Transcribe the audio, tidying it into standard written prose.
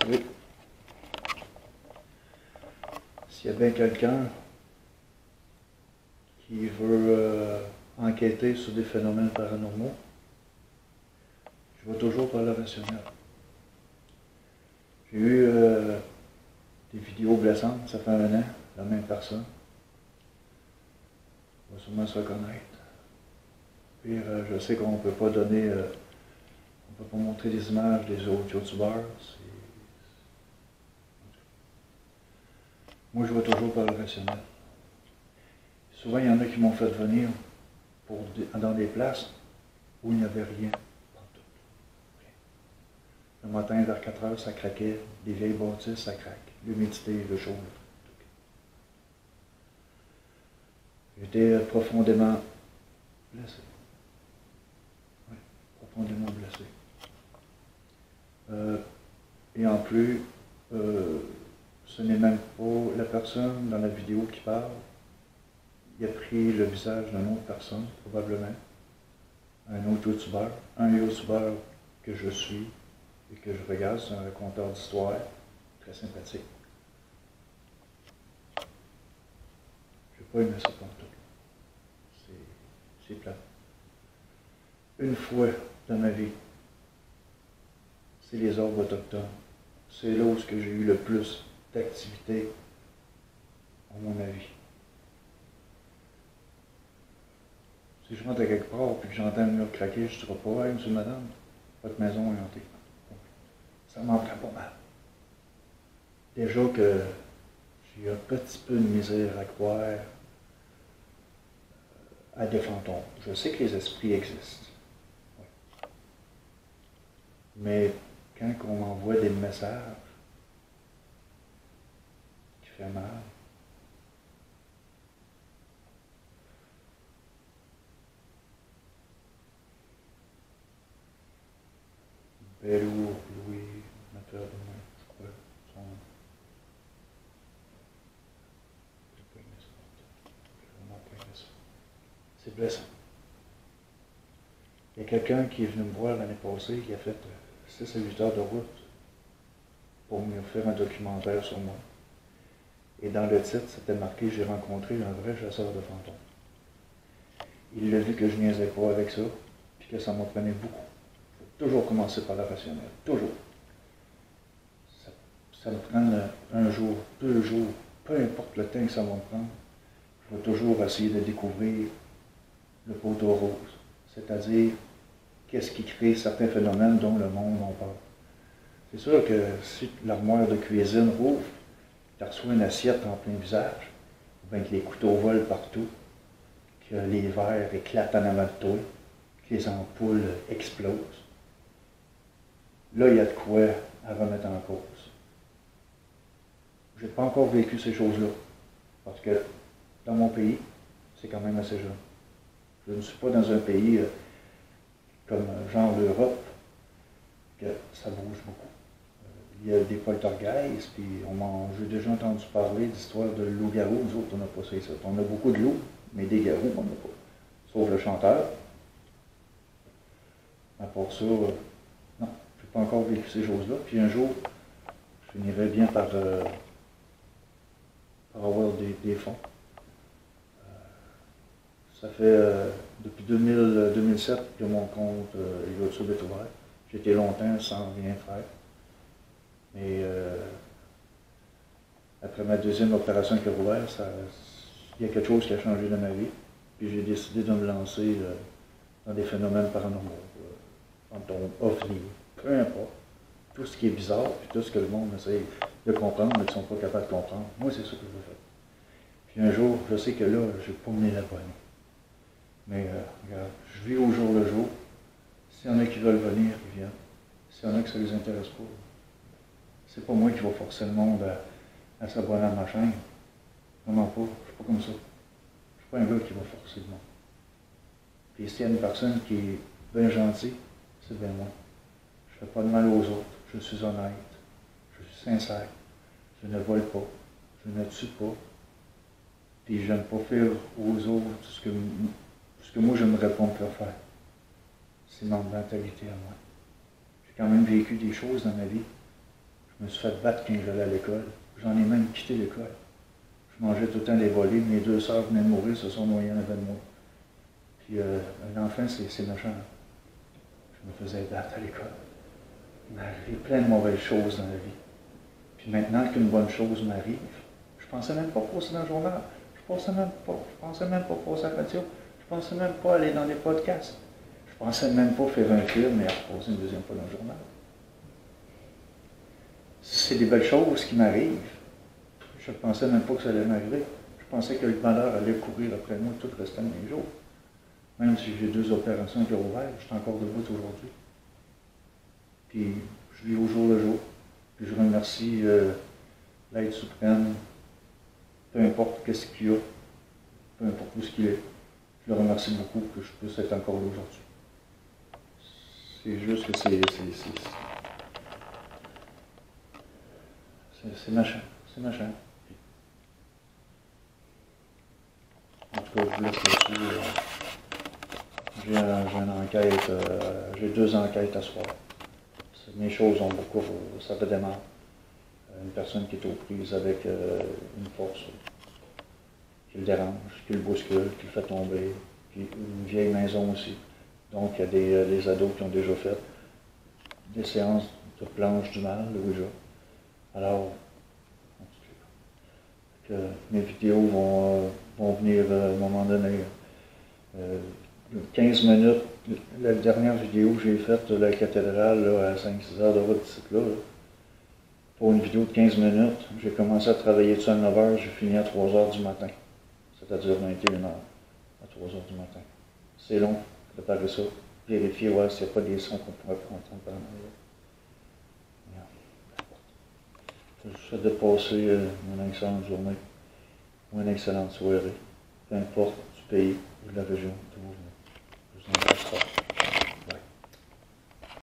Oui. S'il y a bien quelqu'un qui veut enquêter sur des phénomènes paranormaux, je vais toujours par le rationnel. J'ai eu des vidéos blessantes, ça fait 1 an, la même personne. On va sûrement se reconnaître. Puis je sais qu'on ne peut pas donner, on ne peut pas montrer des images des autres youtubeurs. Moi, je vais toujours par le rationnel. Souvent, il y en a qui m'ont fait venir dans des places où il n'y avait rien. Le matin, vers 4 heures, ça craquait. Les vieilles bâtisses, ça craque. L'humidité, le chaud. J'étais profondément blessé. Oui, profondément blessé. Et en plus, ce n'est même pas la personne dans la vidéo qui parle. Il a pris le visage d'une autre personne, probablement. Un autre youtubeur. Un youtubeur que je suis et que je regarde, c'est un raconteur d'histoire très sympathique. Je n'ai pas aimé ça pour tout. C'est plat. Une fois dans ma vie, c'est les arbres autochtones. C'est là où j'ai eu le plus d'activité à mon avis. Si je rentre à quelque part et que j'entends un mur craquer, je ne dirai pas « Hey, monsieur, madame, votre maison est hantée. » Ça m'en prend pas mal. Déjà que j'ai un petit peu de misère à croire à des fantômes. Je sais que les esprits existent. Oui. Mais quand on m'envoie des messages qui font mal, Bélou, Louis, ma peur de moi, je crois, son nom. J'ai pas aimé ça. J'ai vraiment pas aimé ça. C'est blessant. Il y a quelqu'un qui est venu me voir l'année passée, qui a fait 6 à 8 heures de route pour me faire un documentaire sur moi. Et dans le titre, c'était marqué « J'ai rencontré un vrai chasseur de fantômes ». Il a vu que je niaisais pas avec ça, puis que ça m'en prenait beaucoup. Il faut toujours commencer par la rationnelle, toujours. Ça me prend 1 jour, 2 jours, peu importe le temps que ça va me prendre, je vais toujours essayer de découvrir le poteau rose, c'est-à-dire qu'est-ce qui crée certains phénomènes dont le monde en parle. C'est sûr que si l'armoire de cuisine ouvre, tu reçois une assiette en plein visage, ou bien que les couteaux volent partout, que les verres éclatent en avant de toi, que les ampoules explosent. Là, il y a de quoi à remettre en cause. Je n'ai pas encore vécu ces choses-là, parce que dans mon pays, c'est quand même assez jeune. Je ne suis pas dans un pays comme genre l'Europe, que ça bouge beaucoup. Il y a des poltergeists, puis j'ai déjà entendu parler d'histoires de loups-garous. Nous autres, on n'a pas ça ici. On a beaucoup de loups, mais des garous, on n'a pas. Sauf le chanteur. À part ça, non, je n'ai pas encore vécu ces choses-là. Puis un jour, je finirais bien par avoir des fonds. Ça fait depuis 2007 que mon compte YouTube est ouvert. J'ai été longtemps sans rien faire. Mais après ma deuxième opération avec le rouvert, il y a quelque chose qui a changé dans ma vie. Puis j'ai décidé de me lancer dans des phénomènes paranormaux, fantômes, ovnis, peu importe. Tout ce qui est bizarre, puis tout ce que le monde essaie de comprendre, mais qu'ils ne sont pas capables de comprendre. Moi, c'est ça que je veux faire. Puis un jour, je sais que là, je n'ai pas mené la bonne. Mais regarde, je vis au jour le jour. S'il y en a qui veulent venir, ils viennent. S'il y en a qui ça ne les intéresse pas, c'est pas moi qui vais forcer le monde à s'abonner à ma chaîne. Vraiment pas. Je ne suis pas comme ça. Je ne suis pas un gars qui va forcer le monde. Puis s'il y a une personne qui est bien gentille, c'est bien moi. Je ne fais pas de mal aux autres. Je suis honnête. Je suis sincère. Je ne vole pas. Je ne tue pas. Puis je n'aime pas faire aux autres ce que moi j'aimerais pas me faire. C'est ma mentalité à moi. J'ai quand même vécu des choses dans ma vie. Je Je me suis fait battre quand j'allais à l'école. J'en ai même quitté l'école. Je mangeais tout le temps des volets. Mes 2 sœurs venaient de mourir, se sont noyées en avant de moi. Puis un enfant, c'est méchant. Je me faisais battre à l'école. Il m'arrivait plein de mauvaises choses dans la vie. Puis maintenant qu'une bonne chose m'arrive, je ne pensais même pas passer dans le journal. Je ne pensais même pas passer à la radio. Je ne pensais même pas aller dans les podcasts. Je ne pensais même pas faire un film et repasser une deuxième fois dans le journal. C'est des belles choses qui m'arrivent. Je ne pensais même pas que ça allait m'arriver. Je pensais que le malheur allait courir après moi tout le restant de mes jours. Même si j'ai 2 opérations qui ont ouvert, je suis encore debout aujourd'hui. Puis je vis au jour le jour. Puis je remercie l'aide suprême, peu importe qu'est-ce qu'il y a, peu importe où ce qu'il est. Je le remercie beaucoup que je puisse être encore là aujourd'hui. C'est juste que c'est méchant. C'est méchant. En tout cas, je vous laisse là-dessus. J'ai une enquête, j'ai 2 enquêtes à soir. Mes choses ont beaucoup, ça redémarre. Une personne qui est aux prises avec une force qui le dérange, qui le bouscule, qui le fait tomber, puis une vieille maison aussi. Donc il y a des ados qui ont déjà fait des séances de planche du mal, le Ouija. Alors, que mes vidéos vont venir à un moment donné. 15 minutes, la dernière vidéo que j'ai faite de la cathédrale là, à 5-6 heures de route d'ici là, pour une vidéo de 15 minutes, j'ai commencé à travailler dessus à 9 heures, j'ai fini à 3 heures du matin. C'est-à-dire 21 heures à 3 heures du matin. C'est long, préparer ça, vérifier voir s'il n'y a pas des sons qu'on pourrait entendre par en arrière. Je vous souhaite de passer une excellente journée ou une excellente soirée, peu importe du pays ou de la région.